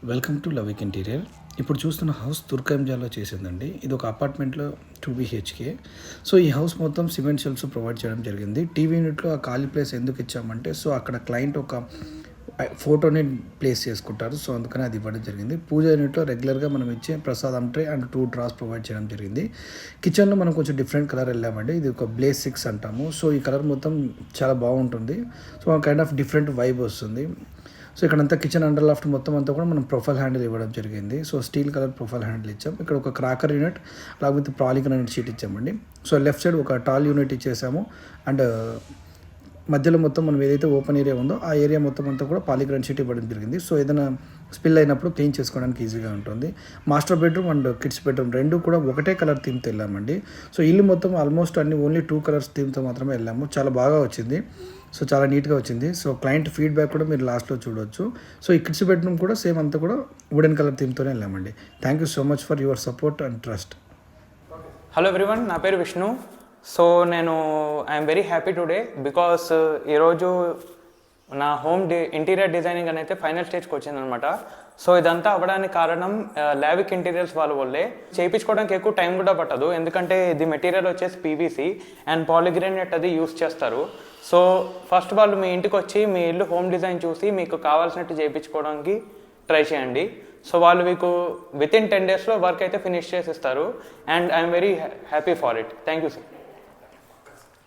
Welcome to లవిక్ interior. ఇప్పుడు చూస్తున్న house తుర్కంజాలో చేసిందండి. ఇది ఒక అపార్ట్మెంట్లో 2 BHK. సో ఈ హౌస్ మొత్తం సిమెంట్ షెల్ఫ్స్ ప్రొవైడ్ చేయడం జరిగింది. టీవీ యూనిట్లో ఆ ఖాళీ ప్లేస్ ఎందుకు ఇచ్చామంటే, సో అక్కడ క్లయింట్ ఒక ఫోటోని ప్లేస్ చేసుకుంటారు. సో అందుకని అది ఇవ్వడం జరిగింది. పూజ యూనిట్లో రెగ్యులర్గా మనం ఇచ్చే ప్రసాదం ట్రే అండ్ 2 డ్రాస్ ప్రొవైడ్ చేయడం జరిగింది. కిచెన్లో మనం కొంచెం డిఫరెంట్ కలర్ వెళ్ళామండి. ఇది ఒక బ్లేస్ 6 అంటాము. సో ఈ కలర్ మొత్తం చాలా బాగుంటుంది. So kind of different vibe వస్తుంది. సో ఇక్కడంతా కిచెన్ అండర్ లాఫ్ట్ మొత్తం అంతా కూడా మనం ప్రొఫైల్ హ్యాండిల్ ఇవ్వడం జరిగింది. So steel colour profile handle ఇచ్చాం. ఇక్కడ ఒక క్రాకర్ యూనిట్ అలాగే విత్ పాలిగ్రానైట్ షీట్ ఇచ్చామండి. సో లెఫ్ట్ సైడ్ ఒక టాల్ యూనిట్ ఇచ్చేసాము. అండ్ మధ్యలో మొత్తం మనం ఏదైతే ఓపెన్ ఏరియా ఉందో ఆ ఏరియా మొత్తం అంతా కూడా పాలిగ్రానైట్ షీట్ ఇవ్వడం జరిగింది. సో ఏదైనా స్పిల్ అయినప్పుడు క్లీన్ చేసుకోవడానికి ఈజీగా ఉంటుంది. Master bedroom and kids bedroom రెండు కూడా ఒకటే కలర్ థీమ్తో వెళ్ళామండి. సో ఇల్లు మొత్తం ఆల్మోస్ట్ అన్ని ఓన్లీ 2 కలర్స్ థీమ్తో మాత్రమే వెళ్ళాము. చాలా బాగా వచ్చింది. సో చాలా నీట్గా వచ్చింది. సో క్లయింట్ ఫీడ్బ్యాక్ కూడా మీరు లాస్ట్లో చూడవచ్చు. సో ఈ కిడ్స్ బెడ్రూమ్ కూడా సేమ్ అంతా కూడా వుడెన్ కలర్ థీమ్తోనే వెళ్ళామండి. Thank you so much for your support and trust. Hello everyone, నా పేరు విష్ణు. సో నేను I'm very happy today because ఈరోజు నా ఇంటీరియర్ డిజైనింగ్ అనేది ఫైనల్ స్టేజ్కి వచ్చిందనమాట. సో ఇదంతా అవ్వడానికి కారణం లావిక్ ఇంటీరియర్స్ వాళ్ళ వల్లే. చేయించుకోవడానికి ఎక్కువ టైం కూడా పట్టదు, ఎందుకంటే ఇది మెటీరియల్ వచ్చేసి పీవీసీ అండ్ పాలిగ్రానైట్ అది యూస్ చేస్తారు. సో ఫస్ట్ వాళ్ళు మీ ఇంటికి వచ్చి మీ ఇల్లు హోమ్ డిజైన్ చూసి మీకు కావాల్సినట్టు చేయించుకోవడానికి ట్రై చేయండి. సో వాళ్ళు మీకు విత్ ఇన్ 10 daysలో వర్క్ అయితే ఫినిష్ చేసిస్తారు. And I'm very happy for it. Thank you sir.